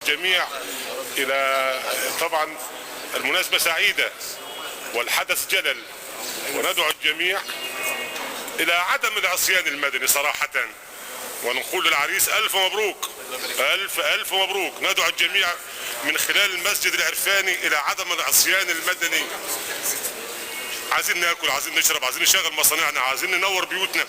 الجميع إلى طبعا المناسبة سعيدة والحدث جلل، وندعو الجميع إلى عدم العصيان المدني صراحة، ونقول للعريس ألف مبروك، ألف مبروك. ندعو الجميع من خلال المسجد العرفاني إلى عدم العصيان المدني. عايزين ناكل، عايزين نشرب، عايزين نشغل مصانعنا، عايزين ننور بيوتنا،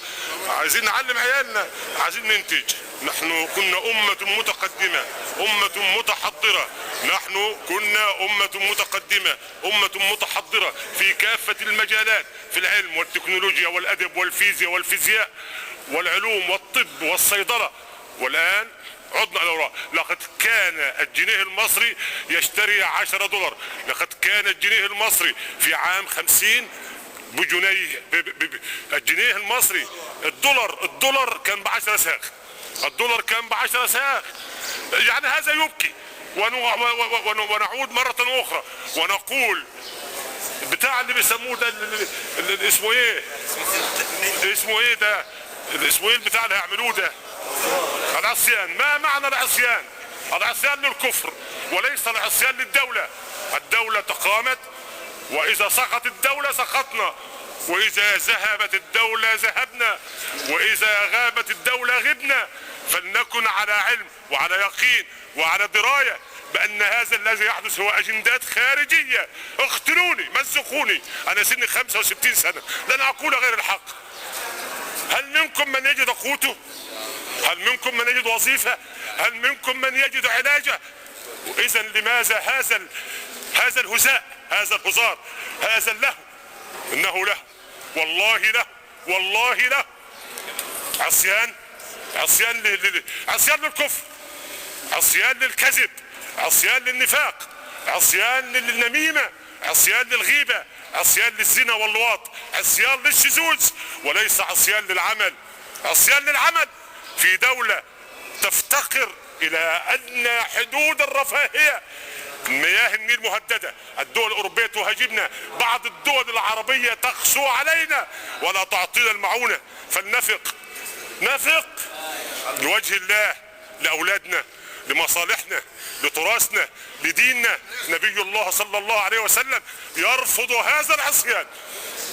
عايزين نعلم عيالنا، عايزين ننتج. نحن كنا أمة متقدمة، أمة متحضرة، نحن كنا أمة متقدمة، أمة متحضرة في كافة المجالات، في العلم والتكنولوجيا والأدب والفيزياء والفيزياء والعلوم والطب والصيدلة. والآن عدنا إلى الوراء. لقد كان الجنيه المصري يشتري 10 دولار، لقد كان الجنيه المصري في عام 50 بجنيه. الجنيه المصري، الدولار كان ب10 ساغ، الدولار كان ب10 ساغ. يعني هذا يبكي. ونعود مرة أخرى ونقول بتاع اللي بيسموه ده اسمه ايه؟ اسمه ايه ده؟ اسمه ايه البتاع اللي هيعملوه ده؟ العصيان. ما معنى العصيان؟ العصيان للكفر وليس العصيان للدولة. الدولة تقامت، وإذا سقطت الدولة سقطنا، وإذا ذهبت الدولة ذهبنا، وإذا غابت الدولة غبنا. فلنكن على علم وعلى يقين وعلى دراية بأن هذا الذي يحدث هو أجندات خارجية. اقتلوني، مزقوني، أنا سني 65 سنة، لن أقول غير الحق. هل منكم من يجد قوته؟ هل منكم من يجد وظيفة؟ هل منكم من يجد علاجه؟ إذا لماذا هذا الهزاء، هذا الهزار، هذا اللهو؟ إنه له، والله له، والله له. عصيان، عصيان للكفر، عصيان للكذب، عصيان للنفاق، عصيان للنميمة، عصيان للغيبة، عصيان للزنا واللواط، عصيان للشذوذ، وليس عصيان للعمل. عصيان للعمل في دولة تفتقر إلى أدنى حدود الرفاهية. مياه النيل مهددة، الدول الأوروبية تهاجمنا، بعض الدول العربية تقسو علينا ولا تعطينا المعونة. فلنفق، نفق لوجه الله، لأولادنا، لمصالحنا، لتراثنا، لديننا. نبي الله صلى الله عليه وسلم يرفض هذا العصيان،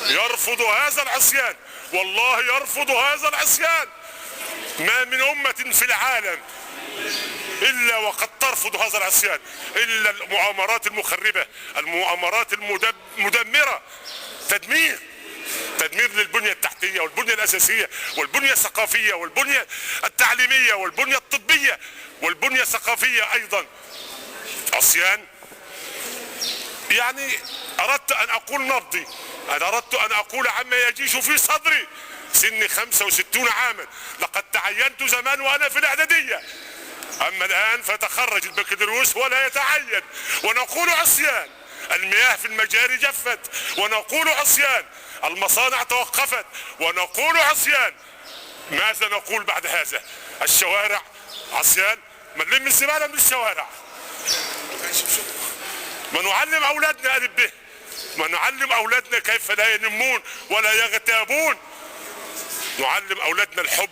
يرفض هذا العصيان، والله يرفض هذا العصيان. ما من أمة في العالم إلا وقد ترفض هذا العصيان، إلا المؤامرات المخربة، المؤامرات المدمرة. تدمير للبنية التحتية والبنية الأساسية والبنية الثقافية والبنية التعليمية والبنية الطبية والبنية الثقافية أيضا. عصيان. يعني أردت أن أقول نبضي، أنا أردت أن أقول عما يجيش في صدري. سني 65 عاما، لقد تعينت زمان وأنا في الإعدادية، أما الآن فتخرج البكالوريوس ولا يتعين. ونقول عصيان. المياه في المجاري جفت ونقول عصيان، المصانع توقفت ونقول عصيان. ماذا نقول بعد هذا؟ الشوارع عصيان. ما نلم الزبالة من الشوارع، ما نعلم أولادنا ألف ب، ما نعلم أولادنا كيف لا ينمون ولا يغتابون. نعلم أولادنا الحب،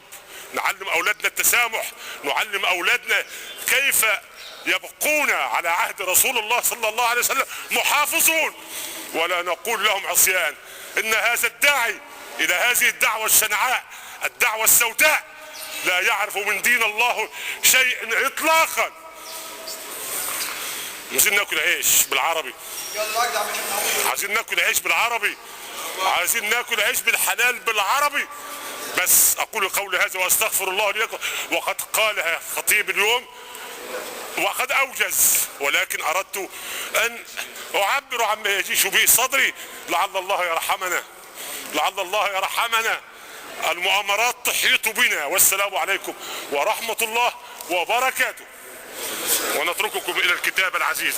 نعلم أولادنا التسامح، نعلم أولادنا كيف يبقون على عهد رسول الله صلى الله عليه وسلم محافظون، ولا نقول لهم عصيان. إن هذا الداعي إلى هذه الدعوة الشنعاء، الدعوة السوداء، لا يعرف من دين الله شيء إطلاقا. عايزين ناكل عيش بالعربي، عايزين ناكل عيش بالعربي، عايزين ناكل عيش بالحلال بالعربي. بس أقول قولي هذا وأستغفر الله لي. وقد قالها خطيب اليوم وقد أوجز، ولكن أردت أن أعبر عما يجيش به صدري، لعل الله يرحمنا، لعل الله يرحمنا. المؤامرات تحيط بنا. والسلام عليكم ورحمة الله وبركاته. ونترككم إلى الكتاب العزيز.